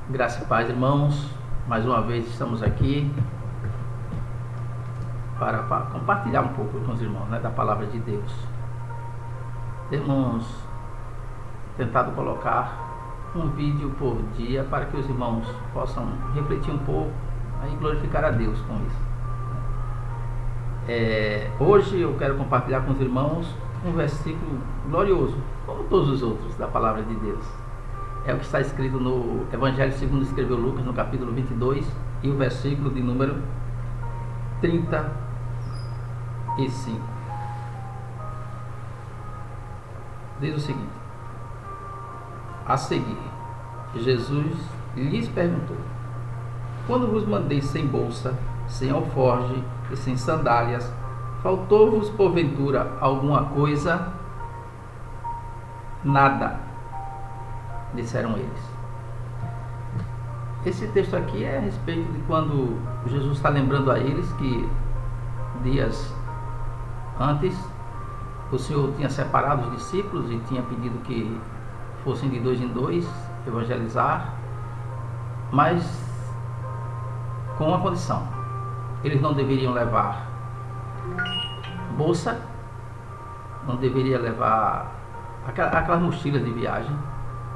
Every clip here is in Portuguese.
Graça e paz, irmãos. Mais uma vez estamos aqui para compartilhar um pouco com os irmãos, da palavra de Deus. Temos tentado colocar um vídeo por dia para que os irmãos possam refletir um pouco e glorificar a Deus com isso. Hoje eu quero compartilhar com os irmãos um versículo glorioso, como todos os outros da palavra de Deus. É o que está escrito no Evangelho segundo escreveu Lucas, no capítulo 22, e o versículo de número 35. Diz o seguinte: a seguir, Jesus lhes perguntou: quando vos mandei sem bolsa, sem alforje e sem sandálias, faltou-vos porventura alguma coisa? Nada, disseram eles. Esse texto aqui é a respeito de quando Jesus está lembrando a eles que dias antes o Senhor tinha separado os discípulos e tinha pedido que fossem de dois em dois evangelizar, mas com uma condição: eles não deveriam levar bolsa, não deveria levar aquelas mochilas de viagem,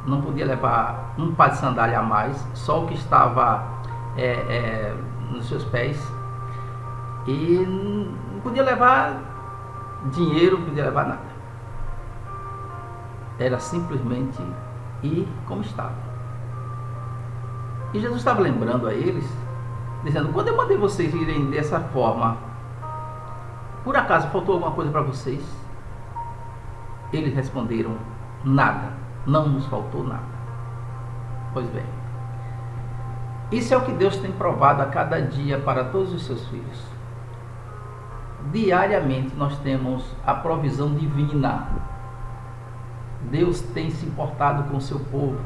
não podia levar um par de sandália a mais, só o que estava nos seus pés, e não podia levar dinheiro, não podia levar nada. Era simplesmente ir como estava. E Jesus estava lembrando a eles, dizendo: quando eu mandei vocês irem dessa forma, por acaso faltou alguma coisa para vocês? Eles responderam: nada, não nos faltou nada. Pois bem, isso é o que Deus tem provado a cada dia para todos os seus filhos. Diariamente nós temos a provisão divina. Deus tem se importado com o seu povo.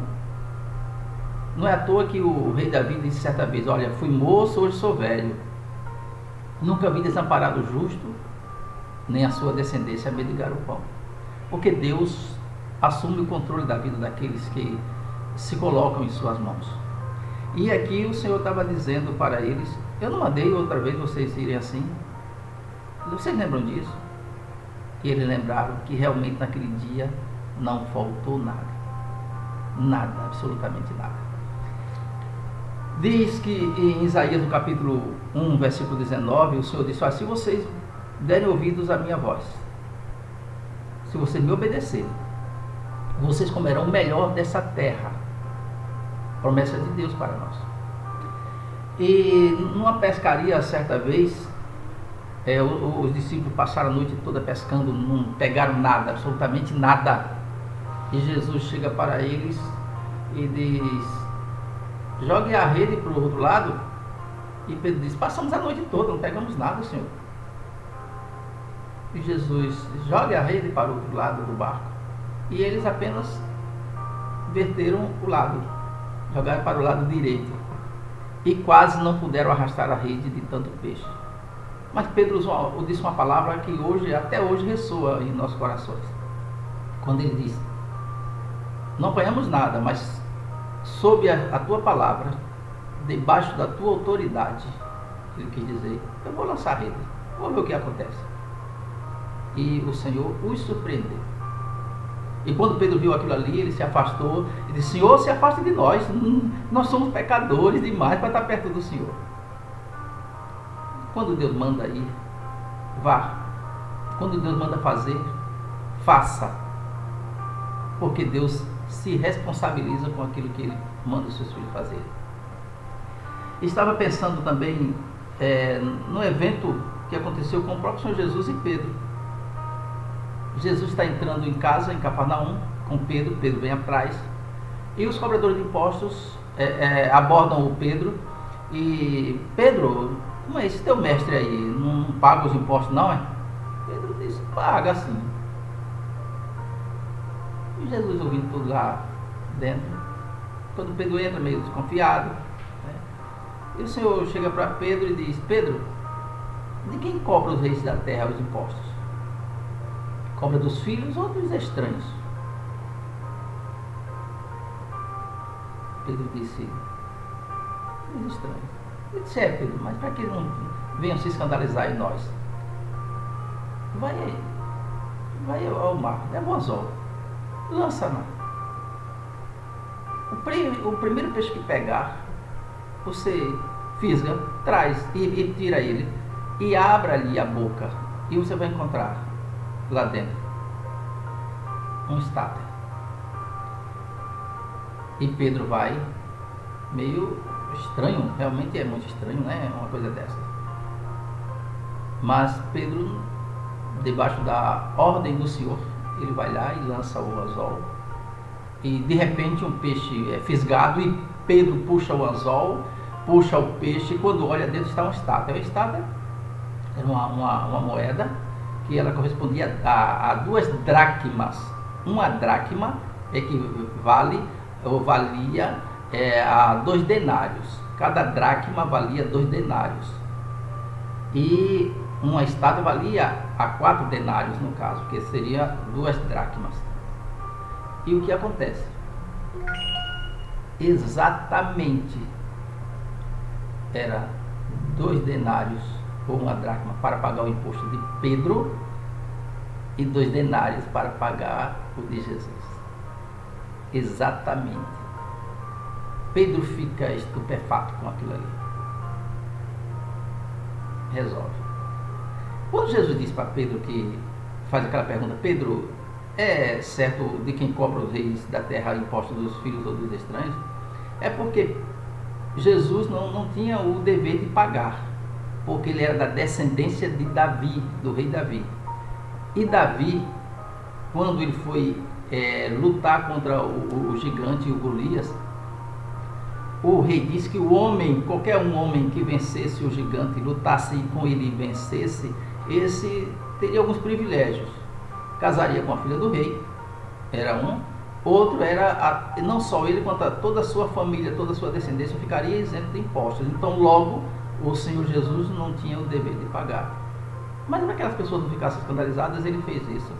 Não é à toa que o rei Davi disse certa vez: olha, fui moço, hoje sou velho. Nunca vi desamparado o justo, nem a sua descendência mendigar o pão. Porque Deus assume o controle da vida daqueles que se colocam em suas mãos. E aqui o Senhor estava dizendo para eles: eu não mandei outra vez vocês irem assim? Vocês lembram disso? E eles lembraram que realmente naquele dia não faltou nada. Nada, absolutamente nada. Diz que em Isaías, no capítulo 1, versículo 19, o Senhor disse: se vocês derem ouvidos à minha voz, se vocês me obedecerem, vocês comerão o melhor dessa terra. Promessa de Deus para nós. E numa pescaria, certa vez, os discípulos passaram a noite toda pescando, não pegaram nada, absolutamente nada. E Jesus chega para eles e diz: jogue a rede para o outro lado. E Pedro diz: passamos a noite toda, não pegamos nada, Senhor. E Jesus: jogue a rede para o outro lado do barco. E eles apenas verteram o lado, jogaram para o lado direito, e quase não puderam arrastar a rede de tanto peixe. Mas Pedro disse uma palavra que até hoje ressoa em nossos corações, quando ele diz: não apanhamos nada, mas sob a tua palavra, debaixo da tua autoridade, ele quis dizer: eu vou lançar a rede, vou ver o que acontece. E o Senhor os surpreendeu. E quando Pedro viu aquilo ali, ele se afastou e disse: Senhor, se afaste de nós, nós somos pecadores demais para estar perto do Senhor. Quando Deus manda ir, vá. Quando Deus manda fazer, faça. Porque Deus se responsabiliza com aquilo que Ele manda os seus filhos fazerem. Estava pensando também no evento que aconteceu com o próprio Senhor Jesus e Pedro. Jesus está entrando em casa, em Cafarnaum, com Pedro. Pedro vem atrás. E os cobradores de impostos abordam o Pedro. E: Pedro, como é esse teu mestre aí? Não paga os impostos, não é? Pedro diz: paga sim. E Jesus, ouvindo tudo lá dentro, quando Pedro entra meio desconfiado, e o Senhor chega para Pedro e diz: Pedro, de quem cobra os reis da terra os impostos? Cobra dos filhos ou dos estranhos? Pedro disse: coisa estranha. Ele disse: é, Pedro, mas para que não venham se escandalizar em nós? Vai ao mar, leva o anzol, lança lá. O primeiro peixe que pegar, você fisga, traz e tira ele e abra ali a boca e você vai encontrar lá dentro um estáter. E Pedro vai, meio estranho, realmente é muito estranho, né? Uma coisa dessa. Mas Pedro, debaixo da ordem do Senhor, ele vai lá e lança o anzol. E de repente um peixe é fisgado e Pedro puxa o anzol, puxa o peixe, e quando olha dentro está um estáter. A estáter era uma moeda que ela correspondia a 2 dracmas. Uma dracma equivale ou valia a 2 denários. Cada dracma valia 2 denários. E uma estátua valia a 4 denários, no caso, que seria 2 dracmas. E o que acontece? Exatamente era 2 denários ou uma dracma para pagar o imposto de Pedro e 2 denários para pagar o de Jesus. Exatamente. Pedro fica estupefato com aquilo ali. Resolve. Quando Jesus diz para Pedro, que faz aquela pergunta: Pedro, é certo de quem cobra os reis da terra impostos dos filhos ou dos estranhos? É porque Jesus não tinha o dever de pagar, porque ele era da descendência de Davi, do rei Davi. E Davi, quando ele foi lutar contra o gigante, o Golias, o rei disse que o homem, qualquer um homem que vencesse o gigante, lutasse com ele e vencesse, esse teria alguns privilégios. Casaria com a filha do rei, era um. Outro era, não só ele, quanto toda a sua família, toda a sua descendência ficaria isento de impostos. Então logo o Senhor Jesus não tinha o dever de pagar. Mas para que aquelas pessoas não ficassem escandalizadas, ele fez isso.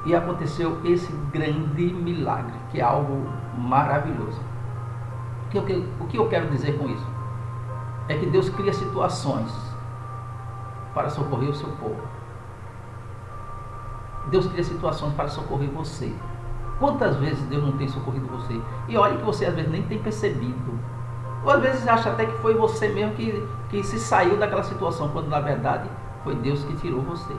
E aconteceu esse grande milagre, que é algo maravilhoso. O que eu quero dizer com isso? É que Deus cria situações para socorrer o seu povo. Deus cria situações para socorrer você. Quantas vezes Deus não tem socorrido você? E olha que você às vezes nem tem percebido. Ou às vezes acha até que foi você mesmo que se saiu daquela situação, quando na verdade foi Deus que tirou você.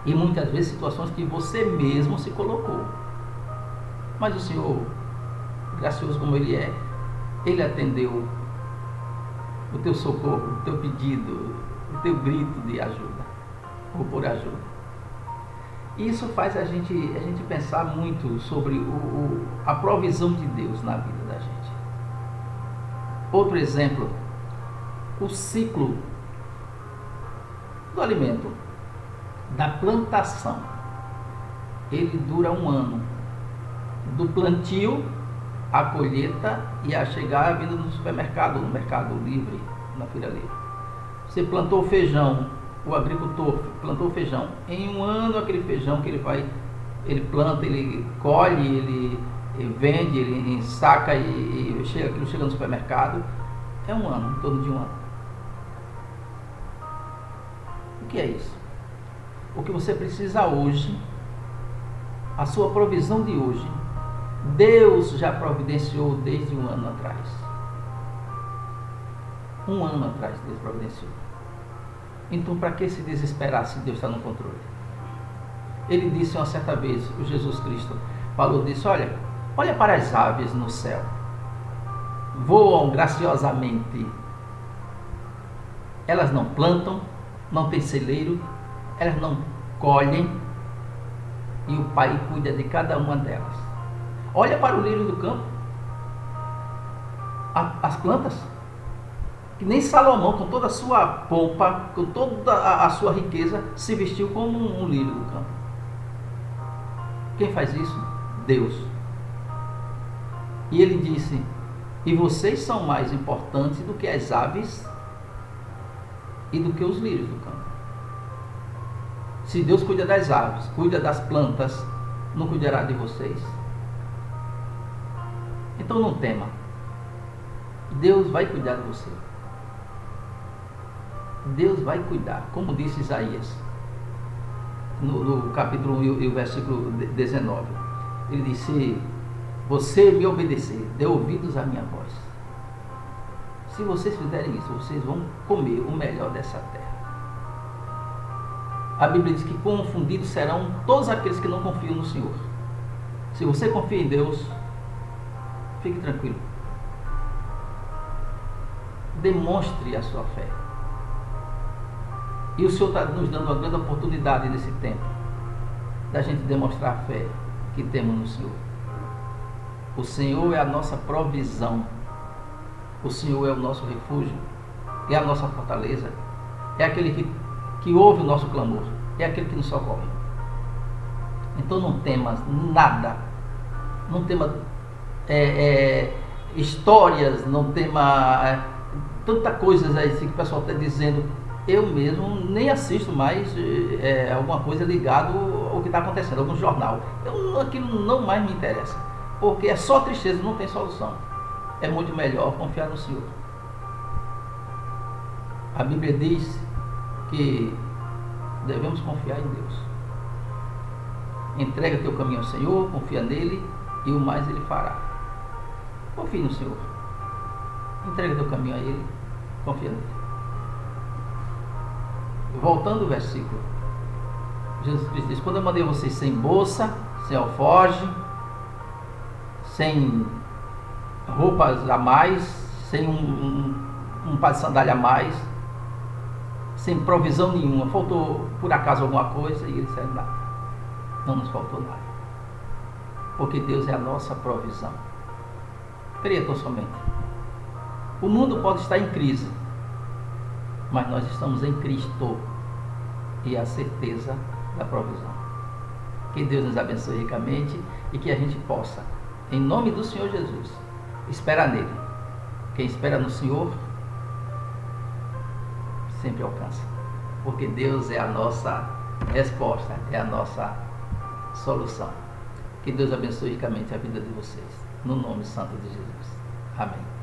E muitas vezes situações que você mesmo se colocou. Mas o Senhor, gracioso como Ele é, Ele atendeu o teu socorro, o teu pedido, o teu grito de ajuda, ou por ajuda. E isso faz a gente pensar muito sobre a provisão de Deus na vida da gente. Outro exemplo, o ciclo do alimento, da plantação, ele dura 1 ano, do plantio à colheita e a chegar à venda no supermercado, no mercado livre, na feira livre. Você plantou feijão, o agricultor plantou feijão, em 1 ano aquele feijão que ele planta, ele colhe, ele vende, ele ensaca e aquilo chega no supermercado, é 1 ano, em torno de 1 ano. O que é isso? O que você precisa hoje, a sua provisão de hoje, Deus já providenciou desde 1 ano atrás. 1 ano atrás Deus providenciou. Então para que se desesperar se Deus está no controle? Ele disse uma certa vez, o Jesus Cristo falou disso: olha para as aves no céu, voam graciosamente, elas não plantam, não têm celeiro, elas não colhem, e o Pai cuida de cada uma delas. Olha para o lírio do campo, as plantas, que nem Salomão, com toda a sua pompa, com toda a sua riqueza, se vestiu como um lírio do campo. Quem faz isso? Deus. E ele disse: e vocês são mais importantes do que as aves e do que os lírios do campo. Se Deus cuida das aves, cuida das plantas, não cuidará de vocês? Então não tema. Deus vai cuidar de você. Deus vai cuidar, como disse Isaías, no capítulo 1 e o versículo 19. Ele disse: você me obedecer, dê ouvidos à minha voz. Se vocês fizerem isso, vocês vão comer o melhor dessa terra. A Bíblia diz que confundidos serão todos aqueles que não confiam no Senhor. Se você confia em Deus, fique tranquilo. Demonstre a sua fé. E o Senhor está nos dando uma grande oportunidade nesse tempo da gente demonstrar a fé que temos no Senhor. O Senhor é a nossa provisão. O Senhor é o nosso refúgio. É a nossa fortaleza. É aquele que ouve o nosso clamor. É aquele que nos socorre. Então não temas nada. Não tema histórias, não tema tanta coisas aí que o pessoal está dizendo. Eu mesmo nem assisto mais alguma coisa ligada ao que está acontecendo, algum jornal. Aquilo não mais me interessa, porque é só tristeza, não tem solução. É muito melhor confiar no Senhor. A Bíblia diz que devemos confiar em Deus. Entrega teu caminho ao Senhor, confia nele e o mais ele fará. Confie no Senhor. Entrega teu caminho a ele, confia nele. Voltando ao versículo, Jesus Cristo diz: quando eu mandei vocês sem bolsa, sem alforje, sem roupas a mais, sem um par de sandália a mais, sem provisão nenhuma, faltou por acaso alguma coisa, e ele disse: nada, não nos faltou nada, porque Deus é a nossa provisão. Creia tão somente. O mundo pode estar em crise, mas nós estamos em Cristo e a certeza da provisão. Que Deus nos abençoe ricamente e que a gente possa, em nome do Senhor Jesus, esperar nele. Quem espera no Senhor sempre alcança, porque Deus é a nossa resposta, é a nossa solução. Que Deus abençoe ricamente a vida de vocês, no nome santo de Jesus. Amém.